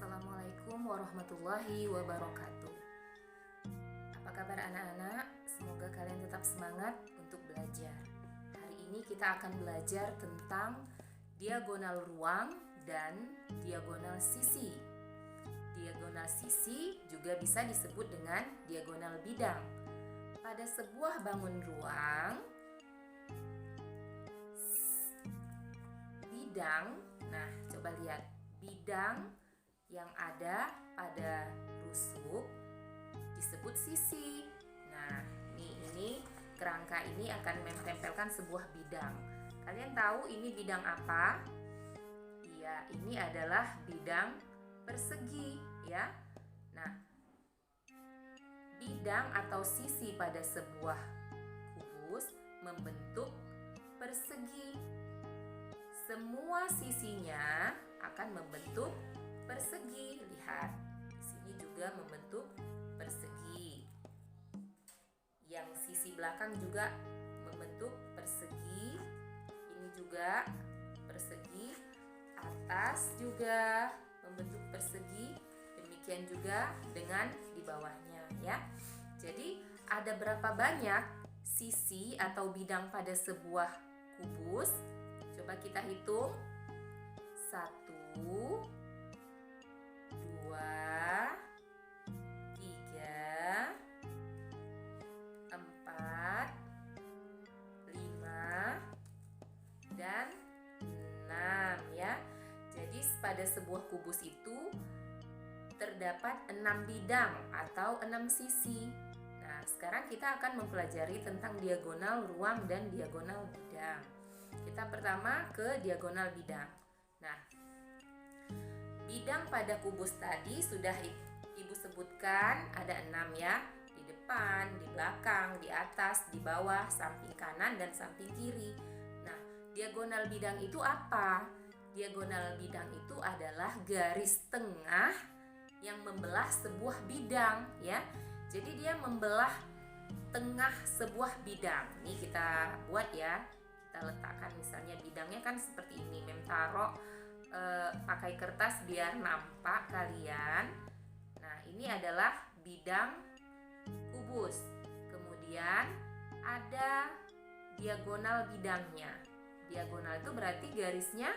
Assalamualaikum warahmatullahi wabarakatuh. Apa kabar anak-anak? Semoga kalian tetap semangat untuk belajar. Hari ini kita akan belajar tentang diagonal ruang dan diagonal sisi. Diagonal sisi juga bisa disebut dengan diagonal bidang. Pada sebuah bangun ruang, bidang, nah coba lihat, bidang yang ada pada rusuk disebut sisi. Nah, ini kerangka ini akan menempelkan sebuah bidang. Kalian tahu ini bidang apa? Iya, ini adalah bidang persegi, ya. Nah, bidang atau sisi pada sebuah kubus membentuk persegi. Semua sisinya akan membentuk persegi. Lihat, di sini juga membentuk persegi. Yang sisi belakang juga membentuk persegi. Ini juga persegi. Atas juga membentuk persegi. Demikian juga dengan di bawahnya, ya. Jadi, ada berapa banyak sisi atau bidang pada sebuah kubus? Coba kita hitung. 1, 2, 3, 4, 5, dan 6, ya. Jadi pada sebuah kubus itu terdapat 6 bidang atau 6 sisi. Nah, sekarang kita akan mempelajari tentang diagonal ruang dan diagonal bidang. Kita pertama ke diagonal bidang. Nah, bidang pada kubus tadi sudah Ibu sebutkan ada 6, ya. Di depan, di belakang, di atas, di bawah, samping kanan dan samping kiri. Nah, diagonal bidang itu apa? Diagonal bidang itu adalah garis tengah yang membelah sebuah bidang, ya. Jadi dia membelah tengah sebuah bidang. Ini kita buat, ya. Kita letakkan misalnya bidangnya kan seperti ini. Mem taruh pakai kertas biar nampak kalian. Nah, ini adalah bidang kubus. Kemudian ada diagonal bidangnya. Diagonal itu berarti garisnya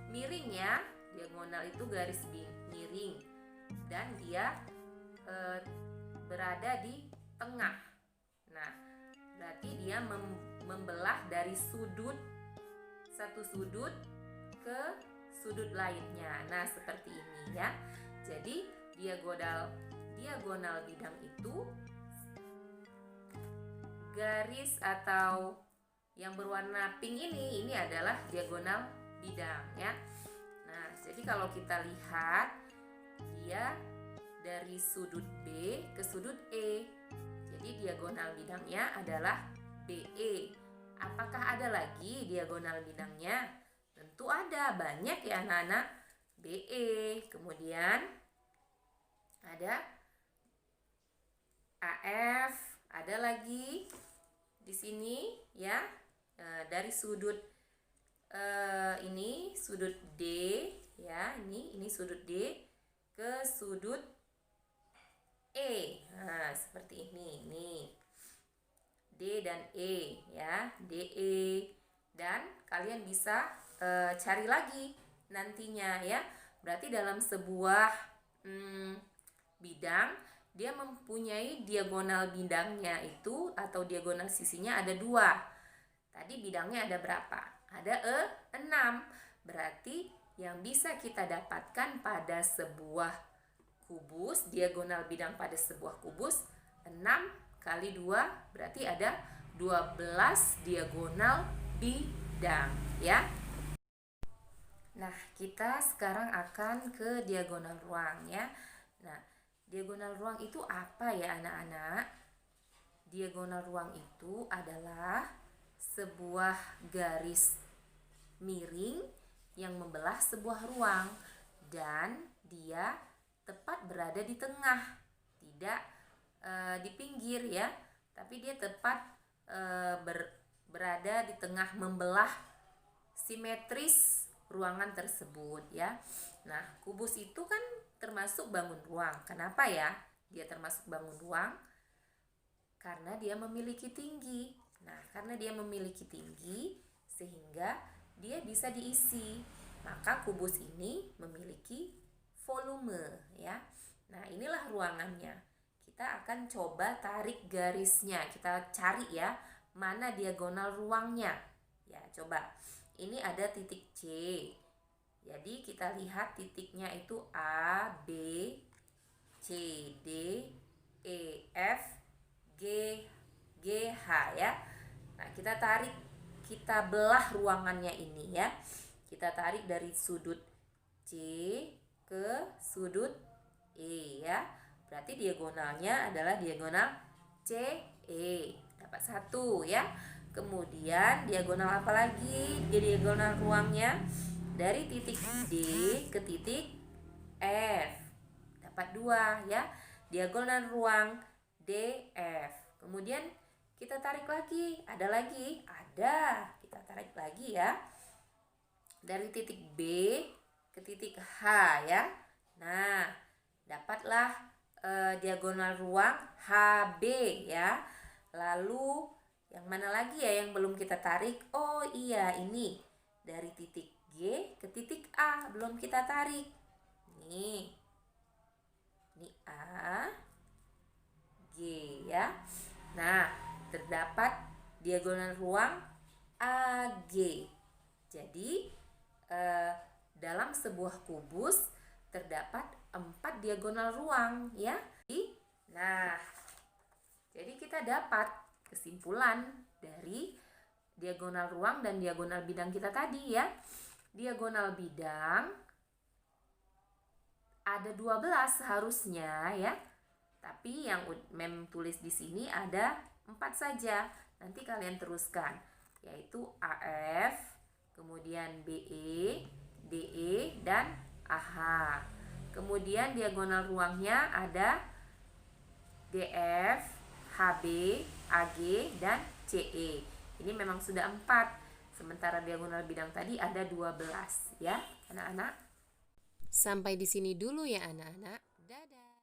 miring, ya. Diagonal itu garis miring dan dia berada di tengah. Nah, berarti dia membelah dari satu sudut ke sudut lainnya. Nah, seperti ini, ya. Jadi diagonal bidang itu garis atau yang berwarna pink ini adalah diagonal bidang, ya. Nah, jadi kalau kita lihat dia dari sudut B ke sudut E. Jadi diagonal bidangnya adalah BE. Apakah ada lagi diagonal bidangnya? Tentu ada, banyak ya anak-anak. BE, kemudian ada AF, ada lagi di sini, ya. Dari sudut ini sudut D, ya. Ini sudut D ke sudut E. Nah, seperti ini. Nih. D dan E, ya. DE. Dan kalian bisa cari lagi nantinya, ya. Berarti dalam sebuah bidang dia mempunyai diagonal bidangnya itu atau diagonal sisinya ada 2. Tadi bidangnya ada berapa? Ada 6. Berarti yang bisa kita dapatkan pada sebuah kubus, diagonal bidang pada sebuah kubus 6 kali 2 berarti ada 12 diagonal bidang, ya. Nah, kita sekarang akan ke diagonal ruang, ya. Nah, diagonal ruang itu apa ya anak-anak? Diagonal ruang itu adalah sebuah garis miring yang membelah sebuah ruang dan dia tepat berada di tengah, tidak di pinggir, ya, tapi dia tepat berada di tengah, membelah simetris ruangan tersebut ya. Nah, kubus itu kan termasuk bangun ruang. Kenapa ya dia termasuk bangun ruang? Karena dia memiliki tinggi. Nah, karena dia memiliki tinggi sehingga dia bisa diisi. Maka kubus ini memiliki volume ya. Nah, inilah ruangannya. Kita akan coba tarik garisnya. Kita cari ya, mana diagonal ruangnya. Ya, coba. Ini ada titik C. Jadi kita lihat titiknya itu A, B, C, D, E, F, G, H ya. Nah, kita belah ruangannya ini ya. Kita tarik dari sudut C ke sudut E ya. Berarti diagonalnya adalah diagonal CE. Dapat 1 ya. Kemudian diagonal apa lagi? Diagonal ruangnya dari titik D ke titik F. Dapat 2 ya. Diagonal ruang DF. Kemudian kita tarik lagi. Ada lagi? Ada. Kita tarik lagi ya. Dari titik B ke titik H ya. Nah, dapatlah diagonal ruang HB ya. Lalu yang mana lagi ya yang belum kita tarik? Oh iya, ini dari titik G ke titik A belum kita tarik. Nih. Ini A, G ya. Nah, terdapat diagonal ruang AG. Jadi dalam sebuah kubus terdapat 4 diagonal ruang ya. Nah, jadi kita dapat kesimpulan dari diagonal ruang dan diagonal bidang kita tadi ya. Diagonal bidang ada 12 seharusnya ya. Tapi yang Mem tulis di sini ada 4 saja. Nanti kalian teruskan, yaitu AF, kemudian BE, DE, dan AH. Kemudian diagonal ruangnya ada DF, HB, AG, dan CE. Ini memang sudah 4. Sementara diagonal bidang tadi ada 12 ya, anak-anak. Sampai di sini dulu ya anak-anak.